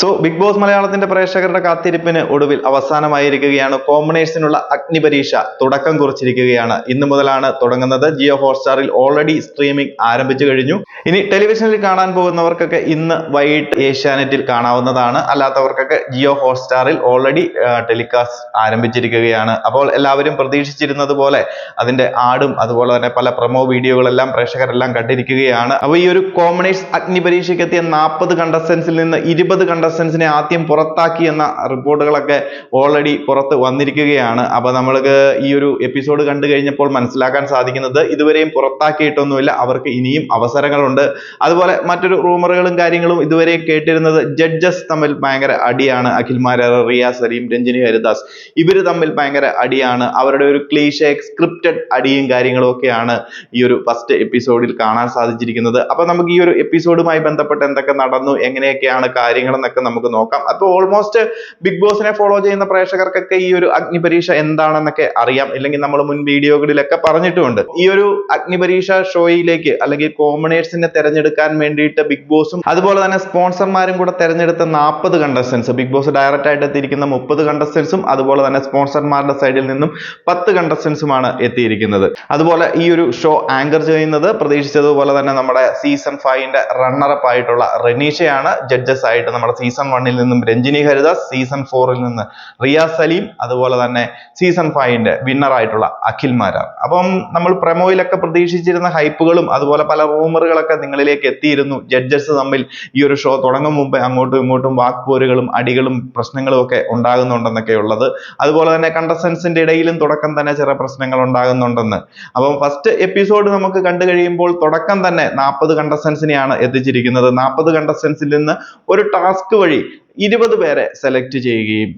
Big boss മലയാളത്തിന്റെ പ്രേക്ഷകരുടെ കാത്തിരിപ്പിന് ഒടുവിൽ അവസാനമായിരിക്കുകയാണ്. കോമണേഴ്സിനുള്ള അഗ്നിപരീക്ഷ തുടക്കം കുറിച്ചിരിക്കുകയാണ്. ഇന്നു മുതലാണ് തുടങ്ങുന്നത്. ജിയോ ഹോട്ട്സ്റ്റാറിൽ ഓൾറെഡി സ്ട്രീമിംഗ് ആരംഭിച്ചു കഴിഞ്ഞു. ഇനി ടെലിവിഷനിൽ കാണാൻ പോകുന്നവർക്കൊക്കെ ഇന്ന് വൈകിട്ട് ഏഷ്യാനെറ്റിൽ കാണാവുന്നതാണ്. അല്ലാത്തവർക്കൊക്കെ ജിയോ ഹോട്ട്സ്റ്റാറിൽ ഓൾറെഡി ടെലികാസ്റ്റ് ആരംഭിച്ചിരിക്കുകയാണ്. അപ്പോൾ എല്ലാവരും പ്രതീക്ഷിച്ചിരുന്നത് പോലെ അതിന്റെ ആടും അതുപോലെ തന്നെ പല പ്രൊമോ വീഡിയോകളെല്ലാം പ്രേക്ഷകരെല്ലാം കണ്ടിരിക്കുകയാണ്. അപ്പോൾ ഈ ഒരു കോമണേഴ്സ് അഗ്നിപരീക്ഷയ്ക്ക് എത്തിയ 40 കണ്ടസ്റ്റൻസിൽ നിന്ന് 20 കണ്ടസ്റ്റൻസിനെ ആദ്യം പുറത്താക്കി എന്ന റിപ്പോർട്ടുകളൊക്കെ ഓൾറെഡി പുറത്ത് വന്നിരിക്കുകയാണ്. അപ്പൊ നമ്മൾക്ക് ഈ ഒരു എപ്പിസോഡ് കണ്ടു കഴിഞ്ഞപ്പോൾ മനസ്സിലാക്കാൻ സാധിക്കുന്നത് ഇതുവരെയും പുറത്താക്കിയിട്ടൊന്നുമില്ല, അവർക്ക് ഇനിയും അവസരങ്ങളുണ്ട്. അതുപോലെ മറ്റൊരു റൂമറുകളും കാര്യങ്ങളും ഇതുവരെ കേട്ടിരുന്നത് ജഡ്ജസ് തമ്മിൽ ഭയങ്കര അടിയാണ്. അഖിൽ മാരാർ, റിയ സലീം, രഞ്ജിനി ഹരിദാസ് ഇവര് തമ്മിൽ ഭയങ്കര അടിയാണ്. അവരുടെ ഒരു ക്ലീഷേ സ്ക്രിപ്റ്റഡ് അടിയും കാര്യങ്ങളും ഒക്കെയാണ് ഈ ഒരു ഫസ്റ്റ് എപ്പിസോഡിൽ കാണാൻ സാധിച്ചിരിക്കുന്നത്. അപ്പൊ നമുക്ക് ഈ ഒരു എപ്പിസോഡുമായി ബന്ധപ്പെട്ട് എന്തൊക്കെ നടന്നു, എങ്ങനെയൊക്കെയാണ് കാര്യങ്ങൾ എന്നൊക്കെ നമുക്ക് നോക്കാം. അപ്പോൾ ഓൾമോസ്റ്റ് ബിഗ് ബോസിനെ ഫോളോ ചെയ്യുന്ന പ്രേക്ഷകർക്കൊക്കെ ഈ ഒരു അഗ്നിപരീക്ഷ എന്താണെന്നൊക്കെ അറിയാം, ഇല്ലെങ്കിൽ നമ്മൾ മുൻ വീഡിയോകളിലൊക്കെ പറഞ്ഞിട്ടുമുണ്ട്. ഈ ഒരു അഗ്നിപരീക്ഷ ഷോയിലേക്ക് അല്ലെങ്കിൽ കോമണേഴ്സിനെ തെരഞ്ഞെടുക്കാൻ വേണ്ടിയിട്ട് ബിഗ് ബോസും അതുപോലെ തന്നെ സ്പോൺസർമാരും കൂടെ തെരഞ്ഞെടുത്ത 40 കണ്ടസ്റ്റൻസ്, ബിഗ് ബോസ് ഡയറക്റ്റ് ആയിട്ട് എത്തിയിരിക്കുന്ന 30 കണ്ടസ്റ്റൻസും അതുപോലെ തന്നെ സ്പോൺസർമാരുടെ സൈഡിൽ നിന്നും 10 കണ്ടസ്റ്റൻസുമാണ് എത്തിയിരിക്കുന്നത്. അതുപോലെ ഈ ഒരു ഷോ ആങ്കർ ചെയ്യുന്നത് പ്രതീക്ഷിച്ചതുപോലെ തന്നെ നമ്മുടെ സീസൺ 5ന്റെ റണ്ണറപ്പ് ആയിട്ടുള്ള റനീഷയാണ്. ജഡ്ജസ് ആയിട്ട് നമ്മുടെ സീസൺ 1ൽ നിന്നും രഞ്ജിനി ഹരിദാസ്, സീസൺ 4ൽ നിന്ന് റിയ സലീം, അതുപോലെ തന്നെ സീസൺ 5ന്റെ വിന്നർ ആയിട്ടുള്ള അഖിൽ മാരാർ. അപ്പം നമ്മൾ പ്രൊമോയിലൊക്കെ പ്രതീക്ഷിച്ചിരുന്ന ഹൈപ്പുകളും അതുപോലെ പല റൂമറുകളൊക്കെ നിങ്ങളിലേക്ക് എത്തിയിരുന്നു. ജഡ്ജസ് തമ്മിൽ ഈ ഒരു ഷോ തുടങ്ങും മുമ്പേ അങ്ങോട്ടും ഇങ്ങോട്ടും വാക്പോരുകളും അടികളും പ്രശ്നങ്ങളും ഒക്കെ ഉണ്ടാകുന്നുണ്ടെന്നൊക്കെ ഉള്ളത്. അതുപോലെ തന്നെ കണ്ടസ്റ്റൻസിന്റെ ഇടയിലും തുടക്കം തന്നെ ചെറിയ പ്രശ്നങ്ങൾ ഉണ്ടാകുന്നുണ്ടെന്ന്. അപ്പം ഫസ്റ്റ് എപ്പിസോഡ് നമുക്ക് കണ്ടു കഴിയുമ്പോൾ തുടക്കം തന്നെ 40 കണ്ടസ്റ്റൻസിനെയാണ് എത്തിച്ചിരിക്കുന്നത്. 40 കണ്ടസ്റ്റൻസിൽ നിന്ന് ഒരു ടാസ്ക് വഴി 20 പേരെ സെലക്ട് ചെയ്യുകയും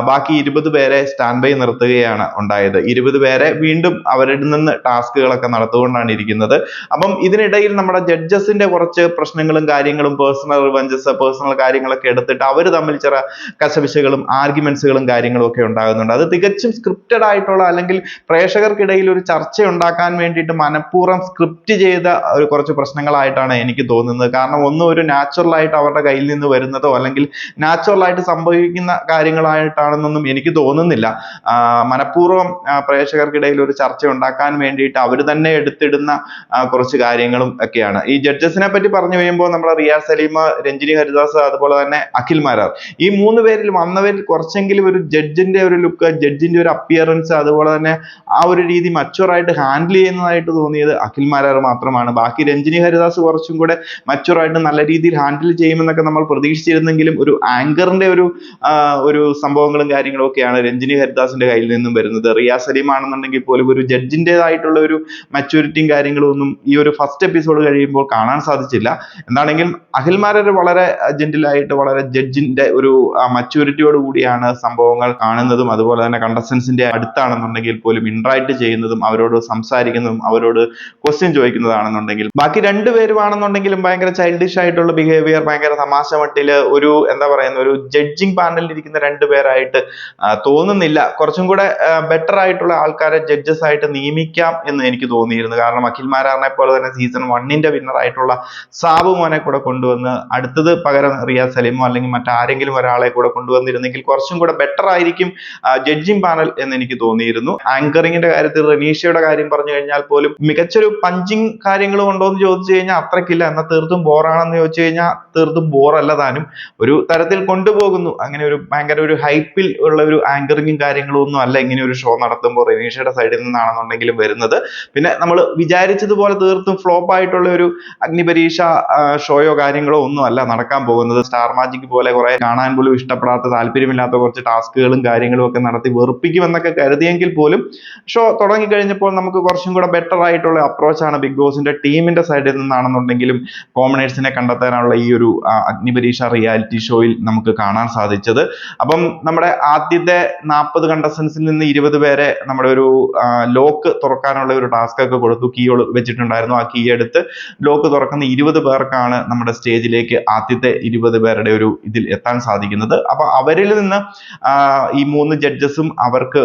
ബാക്കി 20 പേരെ സ്റ്റാൻഡ് ബൈ നിർത്തുകയാണ് ഉണ്ടായത്. 20 പേരെ വീണ്ടും അവരിൽ നിന്ന് ടാസ്കുകളൊക്കെ നടത്തുകൊണ്ടാണ് ഇരിക്കുന്നത്. അപ്പം ഇതിനിടയിൽ നമ്മുടെ ജഡ്ജസിന്റെ കുറച്ച് പ്രശ്നങ്ങളും കാര്യങ്ങളും പേഴ്സണൽ റിവഞ്ചസ്, പേഴ്സണൽ കാര്യങ്ങളൊക്കെ എടുത്തിട്ട് അവർ തമ്മിൽ ചില കശപിശകളും ആർഗ്യുമെന്റ്സുകളും കാര്യങ്ങളും ഒക്കെ ഉണ്ടാകുന്നുണ്ട്. അത് തികച്ചും സ്ക്രിപ്റ്റഡ് ആയിട്ടുള്ള അല്ലെങ്കിൽ പ്രേക്ഷകർക്കിടയിൽ ഒരു ചർച്ച ഉണ്ടാക്കാൻ വേണ്ടിയിട്ട് മനഃപൂർവ്വം സ്ക്രിപ്റ്റ് ചെയ്ത ഒരു കുറച്ച് പ്രശ്നങ്ങളായിട്ടാണ് എനിക്ക് തോന്നുന്നത്. കാരണം ഒന്നും ഒരു നാച്ചുറൽ ആയിട്ട് അവരുടെ കയ്യിൽ നിന്ന് വരുന്നതോ അല്ലെങ്കിൽ നാച്ചുറൽ ആയിട്ട് സംഭവിക്കുന്ന കാര്യങ്ങളായിട്ടാണെന്നൊന്നും എനിക്ക് തോന്നുന്നില്ല. മനഃപൂർവ്വം പ്രേക്ഷകർക്കിടയിൽ ഒരു ചർച്ച ഉണ്ടാക്കാൻ വേണ്ടിയിട്ട് അവർ തന്നെ എടുത്തിടുന്ന കുറച്ച് കാര്യങ്ങളും ഒക്കെയാണ്. ഈ ജഡ്ജസിനെ പറ്റി പറഞ്ഞു കഴിയുമ്പോൾ നമ്മുടെ റിയ സലീം, രഞ്ജിനി ഹരിദാസ്, അതുപോലെ തന്നെ അഖിൽ മാരാർ, ഈ 3 പേരിൽ വന്നവരിൽ കുറച്ചെങ്കിലും ഒരു ജഡ്ജിന്റെ ഒരു ലുക്ക്, ജഡ്ജിന്റെ ഒരു അപ്പിയറൻസ്, അതുപോലെ തന്നെ ആ ഒരു രീതി മച്ചുവർ ആയിട്ട് ഹാൻഡിൽ ചെയ്യുന്നതായിട്ട് തോന്നിയത് അഖിൽ മാരാർ മാത്രമാണ്. ബാക്കി രഞ്ജിനി ഹരിദാസ് കുറച്ചും കൂടെ മച്ചുവർ ആയിട്ട് നല്ല രീതിയിൽ ഹാൻഡിൽ ചെയ്യുമെന്നൊക്കെ നമ്മൾ പ്രതീക്ഷിച്ചിരുന്നെങ്കിലും ഒരു ആങ്കറിന്റെ ഒരു സംഭവങ്ങളും കാര്യങ്ങളും ഒക്കെയാണ് രഞ്ജിനി ഹരിദാസിന്റെ കയ്യിൽ നിന്നും വരുന്നത്. റിയ സലീം ആണെന്നുണ്ടെങ്കിൽ പോലും ഒരു ജഡ്ജിന്റേതായിട്ടുള്ള ഒരു മച്യൂരിറ്റിയും കാര്യങ്ങളും ഒന്നും ഈ ഒരു ഫസ്റ്റ് എപ്പിസോഡ് കഴിയുമ്പോൾ കാണാൻ സാധിച്ചില്ല. എന്താണെങ്കിലും അഖിൽ മാരാർ വളരെ ജെന്റിലായിട്ട് വളരെ ജഡ്ജിന്റെ ഒരു മച്യൂരിറ്റിയോട് കൂടിയാണ് സംഭവങ്ങൾ കാണുന്നതും അതുപോലെ തന്നെ കണ്ടസ്റ്റൻസിന്റെ അടുത്താണെന്നുണ്ടെങ്കിൽ പോലും ഇന്ററാക്ട് ചെയ്യുന്നതും അവരോട് സംസാരിക്കുന്നതും അവരോട് ക്വസ്റ്റ്യൻ ചോദിക്കുന്നതാണെന്നുണ്ടെങ്കിൽ. ബാക്കി 2 പേരുമാണെന്നുണ്ടെങ്കിലും ഭയങ്കര ചൈൽഡിഷ് ആയിട്ടുള്ള ബിഹേവിയർ, ഭയങ്കര തമാശ മട്ടില് ഒരു എന്താ പറയുന്ന ഒരു ജഡ്ജിങ് പാനലിൽ ഇരിക്കുന്ന 2 പേരായിട്ട് തോന്നുന്നില്ല. കുറച്ചും കൂടെ ബെറ്റർ ആയിട്ടുള്ള ആൾക്കാരെ ജഡ്ജസ് ആയിട്ട് നിയമിക്കാം എന്ന് എനിക്ക് തോന്നിയിരുന്നു. കാരണം അഖിൽ മാരാറിനെ പോലെ തന്നെ സീസൺ 1ന്റെ വിന്നർ ആയിട്ടുള്ള സാബു മോനെ കൂടെ കൊണ്ടുവന്ന് അടുത്തത് പകരം റിയ സലീമോ അല്ലെങ്കിൽ മറ്റാരെങ്കിലും ഒരാളെ കൂടെ കൊണ്ടുവന്നിരുന്നെങ്കിൽ കുറച്ചും കൂടെ ബെറ്റർ ആയിരിക്കും ജഡ്ജിങ് പാനൽ എന്ന് എനിക്ക് തോന്നിയിരുന്നു. ആങ്കറിങ്ങിന്റെ കാര്യത്തിൽ റനീഷയുടെ കാര്യം പറഞ്ഞു കഴിഞ്ഞാൽ പോലും മികച്ചൊരു പഞ്ചിങ് കാര്യങ്ങളും ഉണ്ടോ എന്ന് ചോദിച്ചു കഴിഞ്ഞാൽ അത്രക്കില്ല. എന്നാൽ തീർത്തും ബോറാണെന്ന് ചോദിച്ചു കഴിഞ്ഞാൽ തീർത്തും ബോറല്ല താനും. ഒരു തരത്തിൽ കൊണ്ടുപോകുന്നു. അങ്ങനെ ഒരു ഭയങ്കര ഒരു ഹൈപ്പിൽ ഉള്ള ഒരു ആങ്കറിങ്ങും കാര്യങ്ങളും ഒന്നും അല്ല ഇങ്ങനെ ഒരു ഷോ നടത്തുമ്പോൾ റനീഷയുടെ സൈഡിൽ നിന്നാണെന്നുണ്ടെങ്കിലും വരുന്നത്. പിന്നെ നമ്മൾ വിചാരിച്ചതുപോലെ തീർത്തും ഫ്ലോപ്പ് ആയിട്ടുള്ള ഒരു അഗ്നിപരീക്ഷ ഷോയോ കാര്യങ്ങളോ ഒന്നും അല്ല നടക്കാൻ പോകുന്നത്. സ്റ്റാർ മാജിക് പോലെ കുറെ കാണാൻ പോലും ഇഷ്ടപ്പെടാത്ത, താല്പര്യമില്ലാത്ത കുറച്ച് ടാസ്കുകളും കാര്യങ്ങളും ഒക്കെ നടത്തി വെറുപ്പിക്കുമെന്നൊക്കെ കരുതിയെങ്കിൽ പോലും ഷോ തുടങ്ങി കഴിഞ്ഞപ്പോൾ നമുക്ക് കുറച്ചും കൂടെ ബെറ്റർ ആയിട്ടുള്ള അപ്രോച്ചാണ് ബിഗ് ബോസിന്റെ ടീമിന്റെ സൈഡിൽ നിന്നാണെന്നുണ്ടെങ്കിലും കോമണേഴ്സിനെ കണ്ടെത്താനുള്ള ഈ ഒരു അഗ്നിപരീക്ഷ റിയാലിറ്റി ഷോയിൽ നമുക്ക് കാണാൻ സാധിച്ചത്. അപ്പം നമ്മുടെ ആദ്യത്തെ 40 കണ്ടസ്റ്റൻസിൽ നിന്ന് 20 പേരെ നമ്മുടെ ഒരു ലോക്ക് തുറക്കാനുള്ള ഒരു ടാസ്ക് ഒക്കെ കൊടുത്തു. കീ വെച്ചിട്ടുണ്ടായിരുന്നു. ആ കീ എടുത്ത് ലോക്ക് തുറക്കുന്ന 20 പേർക്കാണ് നമ്മുടെ സ്റ്റേജിലേക്ക് ആദ്യത്തെ 20 പേരുടെ ഒരു ഇതിൽ എത്താൻ സാധിക്കുന്നത്. അപ്പൊ അവരിൽ നിന്ന് ഈ 3 ജഡ്ജസും അവർക്ക്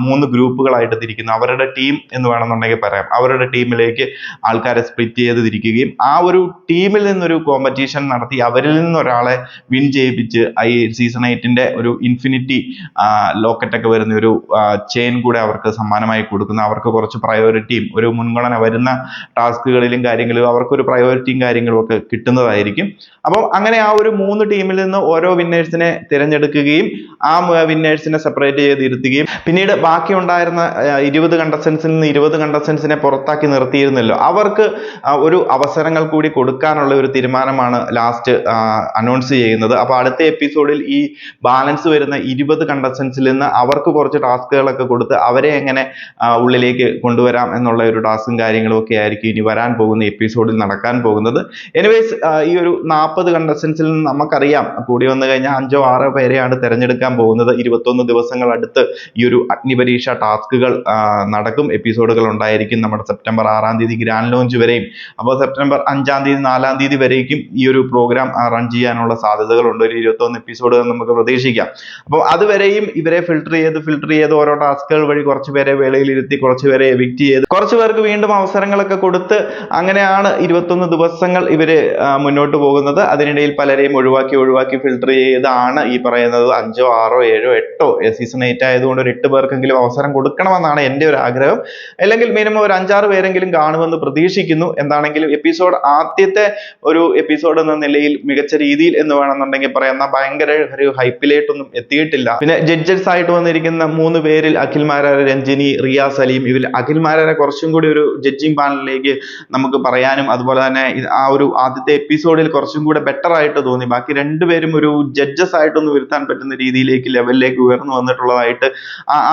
3 ഗ്രൂപ്പുകളായിട്ട് തിരിക്കുന്നു. അവരുടെ ടീം എന്ന് വേണമെന്നുണ്ടെങ്കിൽ പറയാം. അവരുടെ ടീമിലേക്ക് ആൾക്കാരെ സ്പ്ലിറ്റ് ചെയ്ത് തിരിക്കുകയും ആ ഒരു ടീമിൽ നിന്നൊരു കോമ്പറ്റീഷൻ നടത്തി അവരിൽ നിന്ന് ഒരാളെ വിൻ ചെയ്യിപ്പിക്കുകയും വിജയിപ്പിച്ച് ഈ സീസൺ 8ന്റെ ഒരു ഇൻഫിനിറ്റി ലോക്കറ്റ് ഒക്കെ വരുന്ന ഒരു ചെയിൻ കൂടെ അവർക്ക് സമ്മാനമായി കൊടുക്കുന്ന, അവർക്ക് കുറച്ച് പ്രയോറിറ്റിയും ഒരു മുൻഗണന വരുന്ന ടാസ്കുകളിലും കാര്യങ്ങളിലും അവർക്കൊരു പ്രയോറിറ്റിയും കാര്യങ്ങളും ഒക്കെ കിട്ടുന്നതായിരിക്കും. അപ്പോൾ അങ്ങനെ ആ ഒരു 3 ടീമിൽ നിന്ന് ഓരോ വിന്നേഴ്സിനെ തിരഞ്ഞെടുക്കുകയും ആ വിന്നേഴ്സിനെ സെപ്പറേറ്റ് ചെയ്തിരുത്തുകയും പിന്നീട് ബാക്കി ഉണ്ടായിരുന്ന 20 കണ്ടസ്റ്റൻസിൽ നിന്ന് 20 കണ്ടസ്റ്റൻസിനെ പുറത്താക്കി നിർത്തിയിരുന്നല്ലോ, അവർക്ക് ഒരു അവസരങ്ങൾ കൂടി കൊടുക്കാനുള്ള ഒരു തീരുമാനമാണ് ലാസ്റ്റ് അനൗൺസ് ചെയ്യുന്നത്. അപ്പൊ അടുത്ത എപ്പിസോഡിൽ ഈ ബാലൻസ് വരുന്ന 20 കണ്ടസ്റ്റൻസിൽ നിന്ന് അവർക്ക് കുറച്ച് ടാസ്കുകളൊക്കെ കൊടുത്ത് അവരെ എങ്ങനെ ഉള്ളിലേക്ക് കൊണ്ടുവരാം എന്നുള്ള ഒരു ടാസ്കും കാര്യങ്ങളും ഒക്കെ ആയിരിക്കും ഇനി വരാൻ പോകുന്ന എപ്പിസോഡിൽ നടക്കാൻ പോകുന്നത്. എനിവേസ് ഈ ഒരു 40 കണ്ടസ്റ്റൻസിൽ നിന്ന് നമുക്കറിയാം കൂടി വന്നു കഴിഞ്ഞാൽ 5-6 പേരെയാണ് തിരഞ്ഞെടുക്കാൻ പോകുന്നത്. 21 ദിവസങ്ങൾ അടുത്ത് ഈ ഒരു അഗ്നിപരീക്ഷ ടാസ്കുകൾ നടക്കും, എപ്പിസോഡുകൾ ഉണ്ടായിരിക്കും. നമ്മുടെ സെപ്റ്റംബർ 6-ാം തീയതി ഗ്രാൻഡ് ലോഞ്ച് വരെയും, അപ്പോൾ സെപ്റ്റംബർ 5-ാം തീയതി 4-ാം തീയതി വരേക്കും ഈ ഒരു പ്രോഗ്രാം റൺ ചെയ്യാനുള്ള സാധ്യതകളുണ്ട്. ഒരു 21 എപ്പിസോഡുകൾ നമുക്ക് പ്രതീക്ഷിക്കാം. അപ്പോൾ അതുവരെയും ഇവരെ ഫിൽട്ടർ ചെയ്ത് ഓരോ ടാസ്കുകൾ വഴി കുറച്ച് പേരെ വേളയിലിരുത്തി, കുറച്ച് പേരെ എവിക്റ്റ് ചെയ്ത്, കുറച്ച് പേർക്ക് വീണ്ടും അവസരങ്ങളൊക്കെ കൊടുത്ത് അങ്ങനെയാണ് 21 ദിവസങ്ങൾ ഇവര് മുന്നോട്ട് പോകുന്നത്. അതിനിടയിൽ പലരെയും ഒഴിവാക്കി ഫിൽട്ടർ ചെയ്താണ് ഈ പറയുന്നത് 5-ഓ 6-ഓ 7-ഓ 8-ഓ സീസൺ 8 ആയതുകൊണ്ട് ഒരു 8 പേർക്കെങ്കിലും അവസരം കൊടുക്കണമെന്നാണ് എൻ്റെ ഒരു ആഗ്രഹം. അല്ലെങ്കിൽ മിനിമം ഒരു 5-6 പേരെങ്കിലും കാണുമെന്ന് പ്രതീക്ഷിക്കുന്നു. എന്താണെങ്കിലും ആദ്യത്തെ ഒരു എപ്പിസോഡ് എന്ന നിലയിൽ മികച്ച രീതിയിൽ എന്ന് വേണമെന്നുണ്ടെങ്കിൽ പറയുന്ന ഭയങ്കര ഒരു ഹൈപ്പിലേട്ടൊന്നും എത്തിയിട്ടില്ല. പിന്നെ ജഡ്ജസ് ആയിട്ട് വന്നിരിക്കുന്ന 3 പേരിൽ അഖിൽ മാരാർ, രഞ്ജിനി, റിയ സലീം, ഇതിൽ അഖിൽ മാരാരെ കുറച്ചും കൂടി ഒരു ജഡ്ജിങ് പാനലിലേക്ക് നമുക്ക് പറയാനും അതുപോലെ തന്നെ ആ ഒരു ആദ്യത്തെ എപ്പിസോഡിൽ കുറച്ചും കൂടെ ബെറ്റർ ആയിട്ട് തോന്നി. ബാക്കി 2 പേരും ഒരു ജഡ്ജസ് ആയിട്ടൊന്ന് വരുത്താൻ പറ്റുന്ന രീതിയിലേക്ക് ലെവലിലേക്ക് ഉയർന്നു വന്നിട്ടുള്ളതായിട്ട്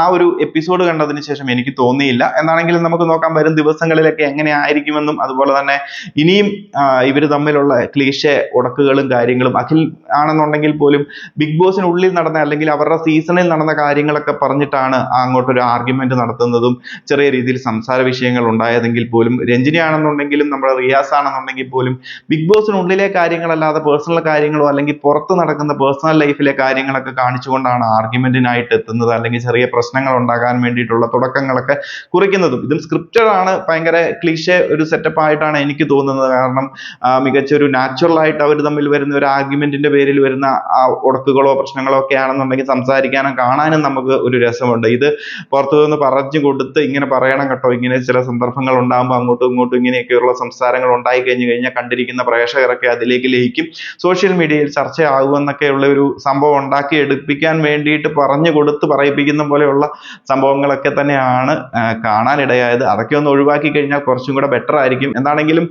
ആ ഒരു എപ്പിസോഡ് കണ്ടതിന് ശേഷം എനിക്ക് തോന്നിയില്ല. എന്നാണെങ്കിലും നമുക്ക് നോക്കാം വരും ദിവസങ്ങളിലൊക്കെ എങ്ങനെ ആയിരിക്കുമെന്നും അതുപോലെ തന്നെ ഇനിയും ഇവർ തമ്മിലുള്ള ക്ലീഷേ ഉടക്കുകളും കാര്യങ്ങളും. അഖിൽ ആണെന്നുണ്ടെങ്കിൽ പോലും ബിഗ് ബോസിനുള്ളിൽ നടന്ന അല്ലെങ്കിൽ അവരുടെ സീസണിൽ നടന്ന കാര്യങ്ങളൊക്കെ പറഞ്ഞിട്ടാണ് അങ്ങോട്ടൊരു ആർഗ്യുമെന്റ് നടത്തുന്നതും ചെറിയ രീതിയിൽ സംസാര വിഷയങ്ങൾ ഉണ്ടായതെങ്കിൽ പോലും, രഞ്ജിനി ആണെന്നുണ്ടെങ്കിലും നമ്മുടെ റിയാസ് ആണെന്നുണ്ടെങ്കിൽ പോലും ബിഗ് ബോസിനുള്ളിലെ കാര്യങ്ങളല്ലാതെ പേഴ്സണൽ കാര്യങ്ങളോ അല്ലെങ്കിൽ പുറത്ത് നടക്കുന്ന പേഴ്സണൽ ലൈഫിലെ കാര്യങ്ങളൊക്കെ കാണിച്ചുകൊണ്ടാണ് ആർഗ്യുമെന്റിനായിട്ട് എത്തുന്നത്, അല്ലെങ്കിൽ ചെറിയ പ്രശ്നങ്ങൾ ഉണ്ടാകാൻ വേണ്ടിയിട്ടുള്ള തുടക്കങ്ങളൊക്കെ കുറിക്കുന്നതും. ഇതും സ്ക്രിപ്റ്റഡ് ആണ്, ഭയങ്കര ക്ലീഷേ ഒരു സെറ്റപ്പ് ആയിട്ടാണ് എനിക്ക് തോന്നുന്നത്. കാരണം മികച്ച ഒരു നാച്ചുറൽ ആയിട്ട് അവർ തമ്മിൽ വരുന്ന ഒരു ആർഗ്യുമെന്റിന്റെ പേരിൽ വരുന്ന ഉടക്കുകളോ പ്രശ്നങ്ങളോ ഒക്കെ ആണെന്നുണ്ടെങ്കിൽ സംസാരിക്കാനും കാണാനും നമുക്ക് ഒരു രസമുണ്ട്. ഇത് പുറത്തു നിന്ന് പറഞ്ഞു കൊടുത്ത് ഇങ്ങനെ പറയണം കേട്ടോ, ഇങ്ങനെ ചില സന്ദർഭങ്ങൾ ഉണ്ടാകുമ്പോൾ അങ്ങോട്ടും ഇങ്ങോട്ടും ഇങ്ങനെയൊക്കെയുള്ള സംസാരങ്ങൾ ഉണ്ടായി കഴിഞ്ഞാൽ കണ്ടിരിക്കുന്ന പ്രേക്ഷകരൊക്കെ അതിലേക്ക് ലയിക്കും, സോഷ്യൽ മീഡിയയിൽ ചർച്ചയാകുമെന്നൊക്കെയുള്ള ഒരു സംഭവം ഉണ്ടാക്കി എടുപ്പിക്കാൻ വേണ്ടിയിട്ട് പറഞ്ഞു കൊടുത്ത് പറയിപ്പിക്കുന്ന പോലെയുള്ള സംഭവങ്ങളൊക്കെ തന്നെയാണ് കാണാനിടയായത്. അതൊക്കെ ഒന്ന് ഒഴിവാക്കി കഴിഞ്ഞാൽ കുറച്ചും കൂടെ ബെറ്റർ ആയിരിക്കും. എന്താണെങ്കിലും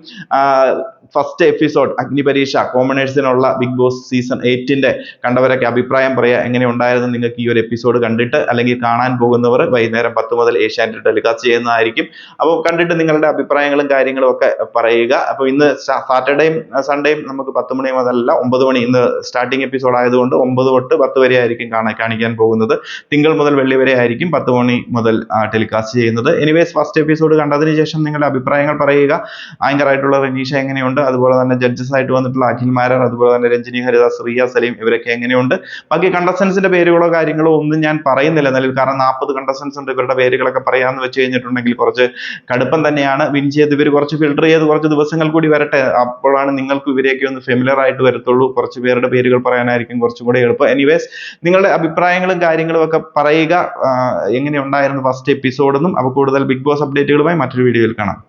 ഫസ്റ്റ് എപ്പിസോഡ് അഗ്നിപരീക്ഷ കോമണേഴ്സിനുള്ള ബിഗ് ബോസ് സീസൺ 8ന്റെ കണ്ടവരൊക്കെ അഭിപ്രായം പറയാ, എങ്ങനെ ഉണ്ടായിരുന്നു നിങ്ങൾക്ക് ഈ ഒരു എപ്പിസോഡ് കണ്ടിട്ട്. അല്ലെങ്കിൽ കാണാൻ പോകുന്നവർ വൈകുന്നേരം 10 മുതൽ ഏഷ്യാനെറ്റ് ടെലികാസ്റ്റ് ചെയ്യുന്നതായിരിക്കും. അപ്പോൾ കണ്ടിട്ട് നിങ്ങളുടെ അഭിപ്രായങ്ങളും കാര്യങ്ങളും ഒക്കെ പറയുക. അപ്പോൾ ഇന്ന് സാറ്റർഡേയും സൺഡേയും നമുക്ക് 10 മണി മുതലല്ല 9 മണി, ഇന്ന് സ്റ്റാർട്ടിംഗ് എപ്പിസോഡ് ആയതുകൊണ്ട് 9 തൊട്ട് 10 വരെ ആയിരിക്കും കാണിക്കാൻ പോകുന്നത്. തിങ്കൾ മുതൽ വെള്ളി വരെ ആയിരിക്കും 10 മണി മുതൽ ടെലികാസ്റ്റ് ചെയ്യുന്നത്. എനിവേസ് ഫസ്റ്റ് എപ്പിസോഡ് കണ്ടതിന് ശേഷം നിങ്ങളുടെ അഭിപ്രായങ്ങൾ പറയുക. ആങ്കർ ആയിട്ടുള്ള റനീഷ എങ്ങനെയുണ്ട്, അതുപോലെ തന്നെ ജഡ്ജസ് ആയിട്ട് വന്നിട്ടുള്ള അഖിൽ മാരാർ, അതുപോലെ തന്നെ രഞ്ജിനി ഹരിദാസ്, റിയ സലീം, ഇവരൊക്കെ എങ്ങനെയുണ്ട്. ബാക്കി കണ്ടസ്റ്റൻസിന്റെ പേരുകളോ കാര്യങ്ങളോ ഒന്നും ഞാൻ പറയുന്നില്ല നിലവിൽ, കാരണം 40 കണ്ടസ്റ്റൻസ് ഉണ്ട്. ഇവരുടെ പേരുകളൊക്കെ പറയാന്ന് വെച്ച് കഴിഞ്ഞിട്ടുണ്ടെങ്കിൽ കുറച്ച് കടുപ്പം തന്നെയാണ്. വിൻ ചെയ്ത് ഇവർ കുറച്ച് ഫിൽട്ടർ ചെയ്ത് കുറച്ച് ദിവസങ്ങൾ കൂടി വരട്ടെ, അപ്പോഴാണ് നിങ്ങൾക്ക് ഇവരെയൊക്കെ ഒന്ന് ഫെമിലർ ആയിട്ട് വരത്തുള്ളൂ. കുറച്ച് പേരുടെ പേരുകൾ പറയാനായിരിക്കും കുറച്ചും കൂടി എളുപ്പം. എനിവേസ് നിങ്ങളുടെ അഭിപ്രായങ്ങളും കാര്യങ്ങളും ഒക്കെ പറയുക, എങ്ങനെ ഉണ്ടായിരുന്നു ഫസ്റ്റ് എപ്പിസോഡ് എന്നും. അപ്പോൾ കൂടുതൽ ബിഗ് ബോസ് അപ്ഡേറ്റുകളുമായി മറ്റൊരു വീഡിയോയിൽ കാണാം.